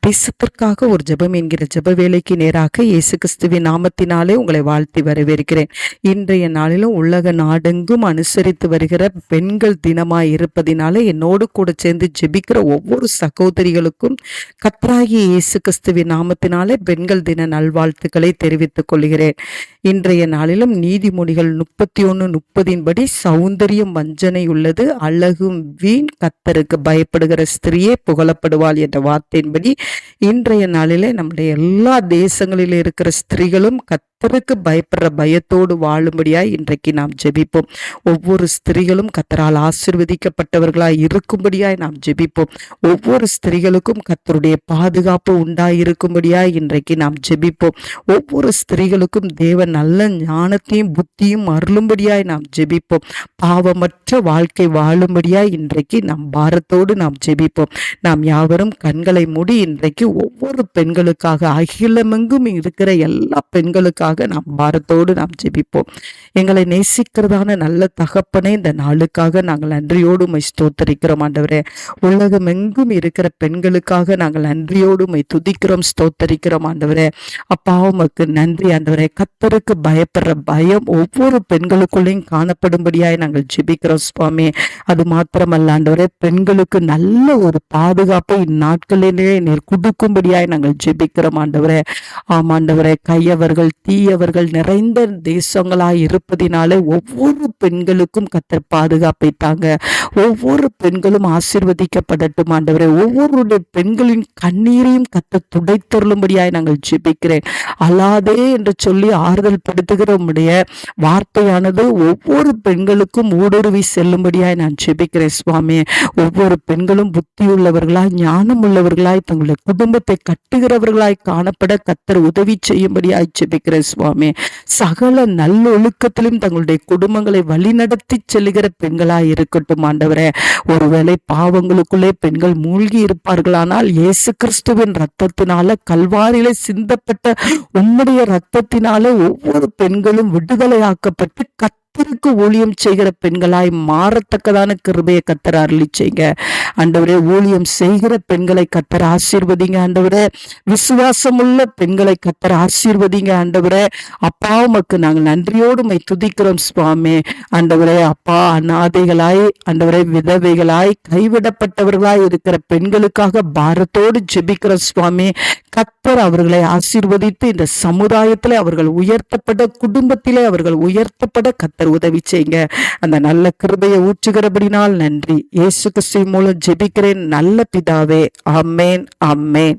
தேசத்திற்காக ஒரு ஜெபம் என்கிற ஜெப வேலைக்கு நேராக இயேசு கிறிஸ்துவின் நாமத்தினாலே உங்களை வாழ்த்தி வரவேற்கிறேன். இன்றைய நாளிலும் உலக நாடெங்கும் அனுசரித்து வருகிற பெண்கள் தினமாய் இருப்பதினால என்னோடு கூட சேர்ந்து ஜெபிக்கிற ஒவ்வொரு சகோதரிகளுக்கும் கர்த்தராகிய இயேசு கிறிஸ்துவின் நாமத்தினாலே பெண்கள் தின நல்வாழ்த்துக்களை தெரிவித்துக் கொள்கிறேன். இன்றைய நாளிலும் நீதிமொழிகள் 31:30 படி சௌந்தரியம் வஞ்சனை உள்ளது, அழகும் வீண், கர்த்தருக்கு பயப்படுகிற ஸ்திரியே புகழப்படுவாள் என்ற வார்த்தையின்படி இன்றைய நாளிலே நம்முடைய எல்லா தேசங்களில் இருக்கிற ஸ்திரீகளும் கர்த்தருக்கு பயப்படுற பயத்தோடு வாழும்படியாய் இன்றைக்கு நாம் ஜெபிப்போம். ஒவ்வொரு ஸ்திரீகளும் கர்த்தரால் ஆசீர்வதிக்கப்பட்டவர்களாய் இருக்கும்படியாய் நாம் ஜெபிப்போம். ஒவ்வொரு ஸ்திரீகளுக்கும் கர்த்தருடைய பாதுகாப்பு உண்டாயிருக்கும்படியாய் இன்றைக்கு நாம் ஜெபிப்போம். ஒவ்வொரு ஸ்திரீகளுக்கும் தேவன் நல்ல ஞானத்தையும் புத்தியும் அருளும்படியாய் நாம் ஜெபிப்போம். பாவமற்ற வாழ்க்கை வாழும்படியாய் இன்றைக்கு நம் பாரத்தோடு நாம் ஜெபிப்போம். நாம் யாவரும் கண்களை மூடி இன்றைக்கு ஒவ்வொரு பெண்களுக்காக, அகிலமெங்கும் இருக்கிற எல்லா பெண்களுக்காக நாம் பாரத்தோடு நாம் ஜெபிப்போம். எங்களை நேசிக்கிறதான நல்ல தகப்பனே, இந்த நாளுக்காக நாங்கள் நன்றியோடு உம்மை ஸ்தோத்தரிக்கிறோம் ஆண்டவரே. உலகம் எங்கும் இருக்கிற பெண்களுக்காக நாங்கள் நன்றியோடு உம்மை துதிக்கிறோம், ஸ்தோத்தரிக்கிறோம் ஆண்டவரே. அப்பா உமக்கு நன்றி ஆண்டவரே. கர்த்தருக்கு பயப்படுற பயம் ஒவ்வொரு பெண்களுக்குள்ளேயும் காணப்படும்படியாய் நாங்கள் ஜெபிக்கிறோம் சுவாமி. அது மாத்திரமல்ல ஆண்டவரே, பெண்களுக்கு நல்ல ஒரு பாதுகாப்பை இந்நாட்களிலே நீர் கொடுக்கும்படியாய் நாங்கள் ஜெபிக்கிறோம் ஆண்டவரே. ஆமாண்டவரே, கையவர்கள் தீயவர்கள் நிறைந்த தேசங்களாய் இருப்பதினாலே ஒவ்வொரு பெண்களுக்கும் கர்த்தர் பாதுகாப்பை தாங்க. ஒவ்வொரு பெண்களும் ஆசீர்வதிக்கப்படட்டும் ஆண்டவரே. ஒவ்வொரு பெண்களின் கண்ணீரையும் கர்த்தர் துடைத்தருளும்படியாய் நாங்கள் ஜெபிக்கிறேன். அழாதே என்று சொல்லி ஆறுதல் படுத்துகிற உம்முடைய வார்த்தையானது ஒவ்வொரு பெண்களுக்கும் ஊடுருவி செல்லும்படியாய் நான் ஜெபிக்கிறேன் சுவாமி. ஒவ்வொரு பெண்களும் புத்தியுள்ளவர்களாய், ஞானம் உள்ளவர்களாய், தங்களுடைய குடும்பத்தை கட்டுகிறவர்களாய் காணப்பட கர்த்தர் உதவி செய்யும்படியாய் ஜெபிக்கிறேன் சுவாமி. சகல நல்லொழுக்கத்திலும் தங்களுடைய குடும்பங்களை வழிநடத்தி செல்லுகிற பெண்களாய் இருக்கட்டும் ஆண்டவரே. ஒருவேளை பாவங்களுக்குள்ளே பெண்கள் மூழ்கி இருப்பார்களானால் இயேசு கிறிஸ்துவின் ரத்தத்தினால, கல்வாரியிலே சிந்தப்பட்ட உம்முடைய ரத்தத்தினால ஒவ்வொரு பெண்களும் விடுதலையாக்கப்பட்டு கர்த்தருக்கு ஊழியம் செய்கிற பெண்களாய் மாறத்தக்கதான கிருபையை கர்த்தர் அருளி செய்யுங்க ஆண்டவரே. ஊழியம் செய்கிற பெண்களை கர்த்தர் ஆசீர்வதிங்க ஆண்டவரே. விசுவாசமுள்ள பெண்களை கர்த்தர் ஆசீர்வதிங்க ஆண்டவரே. அப்பா உமக்கு நாங்கள் நன்றியோடு உம்மை துதிக்கிறோம் சுவாமி. ஆண்டவரே அப்பா, அநாதைகளாய் ஆண்டவரே, விதவைகளாய், கைவிடப்பட்டவர்களாய் இருக்கிற பெண்களுக்காக பாரத்தோடு ஜெபிக்கிறோம் சுவாமி. கர்த்தர் அவர்களை ஆசீர்வதித்து இந்த சமுதாயத்திலே அவர்கள் உயர்த்தப்பட, குடும்பத்திலே அவர்கள் உயர்த்தப்பட கர்த்தர் உதவி செய்யுங்க. அந்த நல்ல கிருபையை ஊற்றுகிறபடினால் நன்றி. இயேசு கிறிஸ்துவின் மூலம் ஜெபிக்கிறேன் நல்ல பிதாவே. ஆமென், ஆமென்.